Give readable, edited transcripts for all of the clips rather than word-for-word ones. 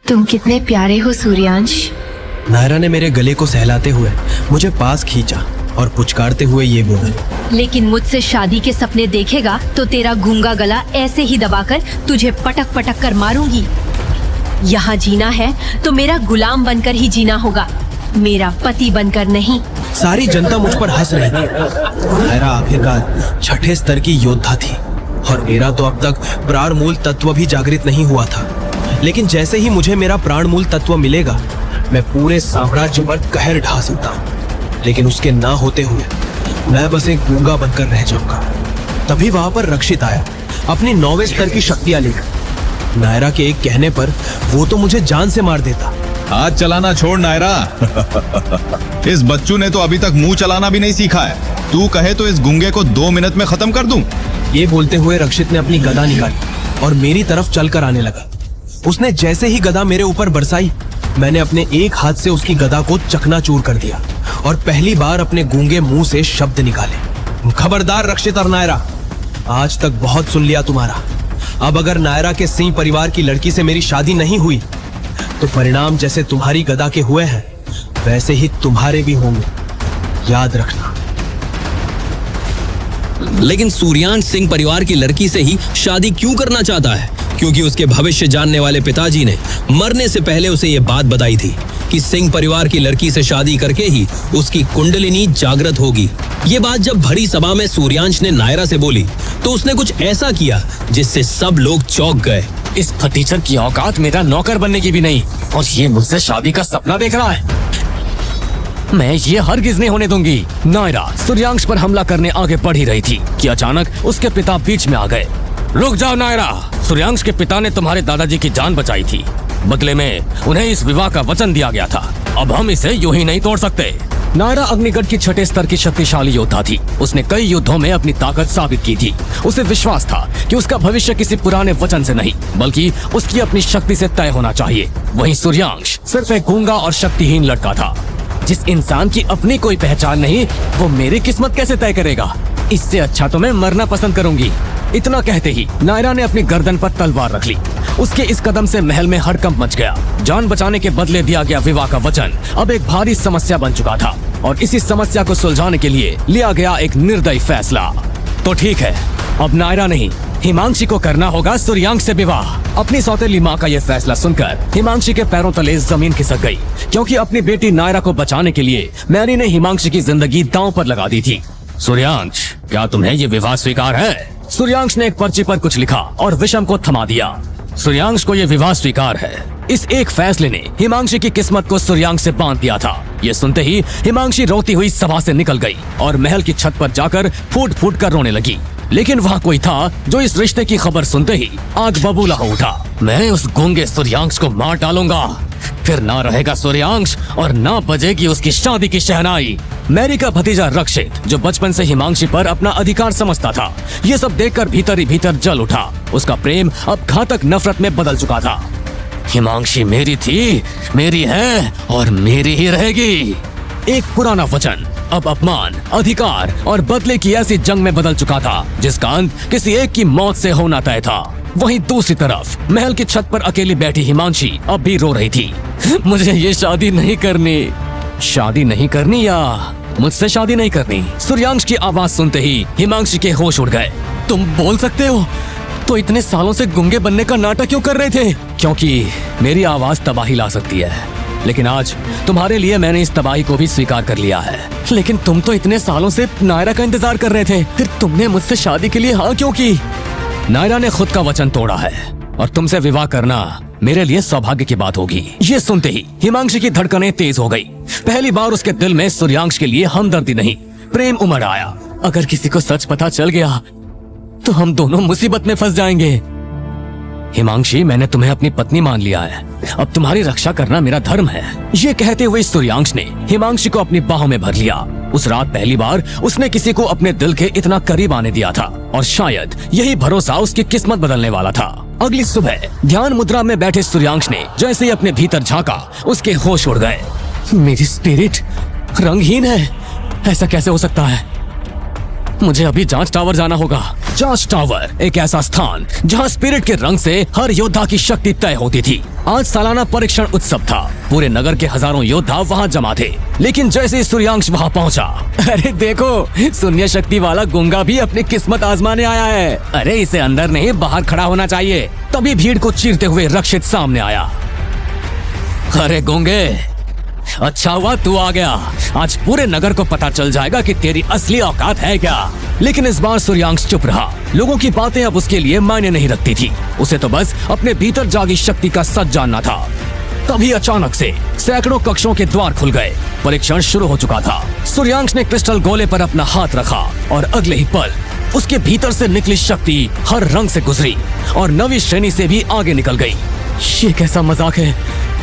तुम कितने प्यारे हो सूर्यांश। नायरा ने मेरे गले को सहलाते हुए मुझे पास खींचा और पुचकारते हुए ये बोला, लेकिन मुझसे शादी के सपने देखेगा तो तेरा गूंगा गला ऐसे ही दबाकर तुझे पटक पटक कर मारूंगी। यहाँ जीना है तो मेरा गुलाम बनकर ही जीना होगा, मेरा पति बनकर नहीं। सारी जनता मुझ पर हंस रही थी। नायरा आखिरकार छठे स्तर की योद्धा थी और मेरा तो अब तक प्राण मूल तत्व भी जागृत नहीं हुआ था। लेकिन जैसे ही मुझे मेरा प्राण मूल तत्व मिलेगा, मैं पूरे साम्राज्य पर कहर ढा सकता हूँ। लेकिन उसके ना होते हुए मैं बस एक गूंगा बनकर रह जाऊंगा। तभी वहां पर रक्षित आया, अपनी 9वें स्तर की शक्तियां लेकर। नायरा के एक कहने पर वो तो मुझे जान से मार देता। हाथ चलाना छोड़ नायरा। इस बच्चू ने तो अभी तक मुंह चलाना भी नहीं सीखा है। तू कहे तो इस गूंगे को 2 मिनट में खत्म कर दूं। ये बोलते हुए रक्षित ने अपनी गदा निकाली और मेरी तरफ चलकर आने लगा। उसने जैसे ही गदा मेरे ऊपर बरसाई, मैंने अपने एक हाथ से उसकी गदा को चकनाचूर कर दिया और पहली बार अपने गूंगे मुंह से शब्द निकाले। खबरदार रक्षित और नायरा, आज तक बहुत सुन लिया तुम्हारा। अब अगर नायरा के सिंह परिवार की लड़की से मेरी शादी नहीं हुई तो परिणाम जैसे तुम्हारी गदा के हुए हैं वैसे ही तुम्हारे भी होंगे, याद रखना। लेकिन सूर्यांश सिंह परिवार की लड़की से ही शादी क्यों करना चाहता है? क्योंकि उसके भविष्य जानने वाले पिताजी ने मरने से पहले उसे ये बात बताई थी कि सिंह परिवार की लड़की से शादी करके ही उसकी कुंडलिनी जागृत होगी। ये बात जब भरी सभा में सूर्यांश ने नायरा से बोली तो उसने कुछ ऐसा किया जिससे सब लोग चौंक गए। इस फटीचर की औकात मेरा नौकर बनने की भी नहीं, और ये मुझसे शादी का सपना देख रहा है। मैं ये हरगिज नहीं होने दूंगी। नायरा सूर्यांश पर हमला करने आगे बढ़ ही रही थी कि अचानक उसके पिता बीच में आ गए। रुक जाओ नायरा, सूर्यांश के पिता ने तुम्हारे दादाजी की जान बचाई थी। बदले में उन्हें इस विवाह का वचन दिया गया था। अब हम इसे यूं ही नहीं तोड़ सकते। नायरा अग्निगढ़ की छठे स्तर की शक्तिशाली योद्धा थी। उसने कई युद्धों में अपनी ताकत साबित की थी। उसे विश्वास था कि उसका भविष्य किसी पुराने वचन से नहीं बल्कि उसकी अपनी शक्ति से तय होना चाहिए। वहीं सूर्यांश सिर्फ एक गूंगा और शक्तिहीन लड़का था। जिस इंसान की अपनी कोई पहचान नहीं, वो मेरी किस्मत कैसे तय करेगा? इससे अच्छा तो मैं मरना पसंद करूंगी। इतना कहते ही नायरा ने अपनी गर्दन पर तलवार रख ली। उसके इस कदम से महल में हड़कंप मच गया। जान बचाने के बदले दिया गया विवाह का वचन अब एक भारी समस्या बन चुका था और इसी समस्या को सुलझाने के लिए लिया गया एक निर्दयी फैसला। तो ठीक है, अब नायरा नहीं, हिमांशी को करना होगा सूर्यांश से विवाह। अपनी सौतेली माँ का यह फैसला सुनकर हिमांशी के पैरों तले जमीन खिसक गई, क्योंकि अपनी बेटी नायरा को बचाने के लिए मैरी ने हिमांशी की जिंदगी दांव पर लगा दी थी। सूर्यांश, क्या तुम्हें ये विवाह स्वीकार है? सूर्यांश ने एक पर्ची पर कुछ लिखा और विषम को थमा दिया। सूर्यांश को ये विवाह स्वीकार है। इस एक फैसले ने हिमांशी की किस्मत को सूर्यांश से बांध दिया था। ये सुनते ही हिमांशी रोती हुई सभा से निकल गई और महल की छत पर जाकर फूट फूट कर रोने लगी। लेकिन वहाँ कोई था जो इस रिश्ते की खबर सुनते ही आग बबूला हो उठा। मैं उस गूंगे सूर्यांश को मार डालूंगा, फिर ना रहेगा सूर्यांश और ना बजेगी उसकी शादी की शहनाई। मैरी का भतीजा रक्षित, जो बचपन से हिमांशी पर अपना अधिकार समझता था, ये सब देखकर भीतर ही भीतर जल उठा। उसका प्रेम अब घातक नफरत में बदल चुका था। हिमांशी मेरी थी, मेरी है और मेरी ही रहेगी। एक पुराना वचन अब अपमान, अधिकार और बदले की ऐसी जंग में बदल चुका था जिसका अंत किसी एक की मौत से होना तय था। वहीं दूसरी तरफ महल की छत पर अकेली बैठी हिमांशी अब भी रो रही थी। मुझे ये शादी नहीं करनी। शादी नहीं करनी या मुझसे शादी नहीं करनी? सूर्यांश की आवाज सुनते ही हिमांशी के होश उड़ गए। तुम बोल सकते हो? तो इतने सालों से गूंगे बनने का नाटक क्यों कर रहे थे? क्योंकि मेरी आवाज तबाही ला सकती है, लेकिन आज तुम्हारे लिए मैंने इस तबाही को भी स्वीकार कर लिया है। लेकिन तुम तो इतने सालों से नायरा का इंतजार कर रहे थे, फिर तुमने मुझसे शादी के लिए हाँ क्यों की? नायरा ने खुद का वचन तोड़ा है और तुमसे विवाह करना मेरे लिए सौभाग्य की बात होगी। ये सुनते ही हिमांशी की धड़कनें तेज हो गई। पहली बार उसके दिल में सूर्यांश के लिए हमदर्दी नहीं, प्रेम उमड़ आया। अगर किसी को सच पता चल गया तो हम दोनों मुसीबत में फंस जाएंगे। हिमांशी, मैंने तुम्हें अपनी पत्नी मान लिया है। अब तुम्हारी रक्षा करना मेरा धर्म है। ये कहते हुए सूर्यांश ने हिमांशी को अपनी बाहों में भर लिया। उस रात पहली बार उसने किसी को अपने दिल के इतना करीब आने दिया था और शायद यही भरोसा उसकी किस्मत बदलने वाला था। अगली सुबह ध्यान मुद्रा में बैठे सूर्यांश ने जैसे ही अपने भीतर झांका, उसके होश उड़ गए। मेरी स्पिरिट रंगहीन है, ऐसा कैसे हो सकता है? मुझे अभी जांच टावर जाना होगा। जांच टावर एक ऐसा स्थान जहां स्पिरिट के रंग से हर योद्धा की शक्ति तय होती थी। आज सालाना परीक्षण उत्सव था। पूरे नगर के हजारों योद्धा वहां जमा थे। लेकिन जैसे ही सूर्यांश वहां पहुंचा, अरे देखो, शून्य शक्ति वाला गुंगा भी अपनी किस्मत आजमाने आया है। अरे इसे अंदर नहीं बाहर खड़ा होना चाहिए। तभी भीड़ को चीरते हुए रक्षित सामने आया। अरे गुंगे, अच्छा हुआ तू आ गया। आज पूरे नगर को पता चल जाएगा कि तेरी असली औकात है क्या। लेकिन इस बार सूर्यांश चुप रहा। लोगों की बातें अब उसके लिए मायने नहीं रखती थी। उसे तो बस अपने भीतर जागी शक्ति का सच जानना था। तभी अचानक से सैकड़ों कक्षों के द्वार खुल गए। परीक्षण शुरू हो चुका था। सूर्यांश ने क्रिस्टल गोले पर अपना हाथ रखा और अगले ही पल उसके भीतर से निकली शक्ति हर रंग से गुजरी और नवी श्रेणी से भी आगे निकल गई। ये कैसा मजाक है?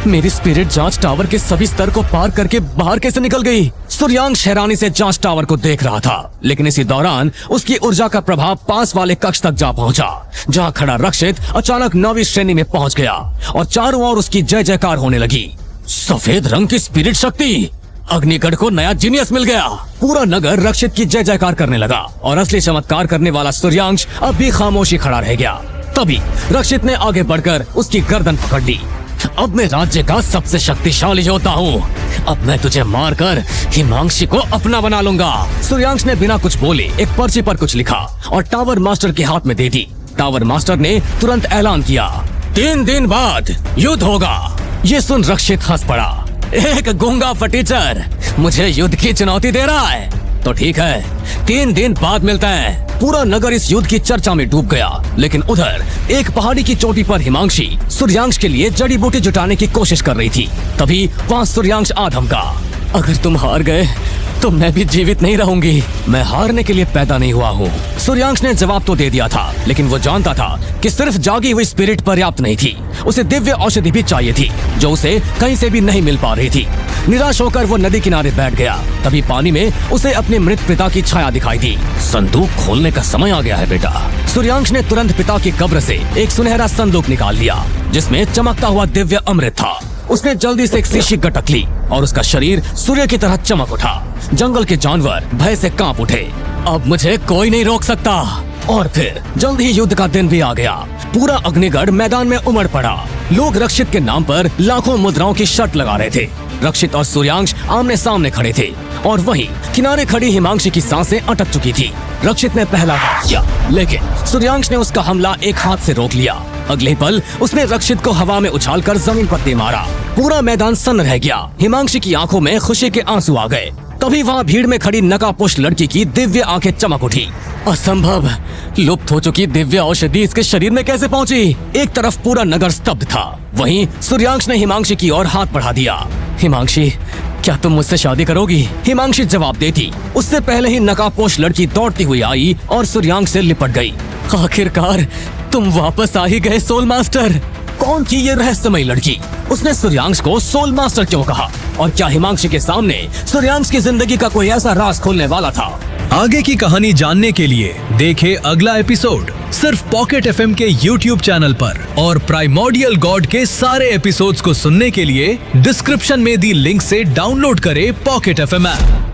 मेरी स्पिरिट जांच टावर के सभी स्तर को पार करके बाहर कैसे निकल गई? सूर्यांश हैरानी से जांच टावर को देख रहा था। लेकिन इसी दौरान उसकी ऊर्जा का प्रभाव पास वाले कक्ष तक जा पहुंचा, जहां खड़ा रक्षित अचानक 9वीं श्रेणी में पहुंच गया और चारों ओर उसकी जय जयकार होने लगी। सफेद रंग की स्पिरिट शक्ति! अग्निगढ़ को नया जीनियस मिल गया। पूरा नगर रक्षित की जय जयकार करने लगा और असली चमत्कार करने वाला सूर्यांश अब भी खामोशी खड़ा रह गया। तभी रक्षित ने आगे बढ़कर उसकी गर्दन पकड़ ली। अब मैं राज्य का सबसे शक्तिशाली योद्धा हूँ। अब मैं तुझे मारकर हिमांशी को अपना बना लूंगा। सूर्यांश ने बिना कुछ बोले एक पर्ची पर कुछ लिखा और टावर मास्टर के हाथ में दे दी। टावर मास्टर ने तुरंत ऐलान किया, 3 दिन बाद युद्ध होगा। ये सुन रक्षित हंस पड़ा। एक गूंगा फटीचर मुझे युद्ध की चुनौती दे रहा है? तो ठीक है, 3 दिन बाद मिलते हैं। पूरा नगर इस युद्ध की चर्चा में डूब गया। लेकिन उधर एक पहाड़ी की चोटी पर हिमांशी सूर्यांश के लिए जड़ी बूटी जुटाने की कोशिश कर रही थी। तभी वहाँ सूर्यांश आ धमका, अगर तुम हार गए तो मैं भी जीवित नहीं रहूंगी। मैं हारने के लिए पैदा नहीं हुआ हूँ। सूर्यांश ने जवाब तो दे दिया था, लेकिन वो जानता था कि सिर्फ जागी हुई स्पिरिट पर्याप्त नहीं थी। उसे दिव्य औषधि भी चाहिए थी, जो उसे कहीं से भी नहीं मिल पा रही थी। निराश होकर वो नदी किनारे बैठ गया। तभी पानी में उसे अपने मृत पिता की छाया दिखाई दी। संदूक खोलने का समय आ गया है बेटा। सूर्यांश ने तुरंत पिता की कब्र से एक सुनहरा संदूक निकाल लिया, जिसमें चमकता हुआ दिव्य अमृत था। उसने जल्दी से एक शीशी गटक ली और उसका शरीर सूर्य की तरह चमक उठा। जंगल के जानवर भय से कांप उठे। अब मुझे कोई नहीं रोक सकता। और फिर जल्द ही युद्ध का दिन भी आ गया। पूरा अग्निगढ़ मैदान में उमड़ पड़ा। लोग रक्षित के नाम पर लाखों मुद्राओं की शर्त लगा रहे थे। रक्षित और सूर्यांश आमने सामने खड़े थे और वहीं किनारे खड़ी हिमांशी की सांसें अटक चुकी थी। रक्षित ने पहला किया, लेकिन सूर्यांश ने उसका हमला एक हाथ से रोक लिया। अगले पल उसने रक्षित को हवा में उछालकर जमीन पर दे मारा। पूरा मैदान सन्न रह गया। हिमांशी की आंखों में खुशी के आंसू आ गए। तभी वहाँ भीड़ में खड़ी नकाबपोश लड़की की दिव्य आंखें चमक उठी। असंभव! लुप्त हो चुकी दिव्य औषधि इसके शरीर में कैसे पहुंची? एक तरफ पूरा नगर स्तब्ध था, वहीं सूर्यांश ने हिमांशी की ओर हाथ बढ़ा दिया। हिमांशी, क्या तुम मुझसे शादी करोगी? हिमांशी जवाब देती उससे पहले ही नकाबपोश लड़की दौड़ती हुई आई और सूर्यांश से लिपट गई। आखिरकार तुम वापस आ ही गए सोल मास्टर। कौन थी ये रहस्यमयी लड़की? उसने सूर्यांश को सोल मास्टर क्यों कहा? और क्या हिमांशी के सामने सूर्यांश की जिंदगी का कोई ऐसा राज खोलने वाला था? आगे की कहानी जानने के लिए देखें अगला एपिसोड सिर्फ पॉकेट एफएम के YouTube चैनल पर। और प्राइमोर्डियल गॉड के सारे एपिसोड्स को सुनने के लिए डिस्क्रिप्शन में दी लिंक से डाउनलोड करें पॉकेट एफएम ऐप।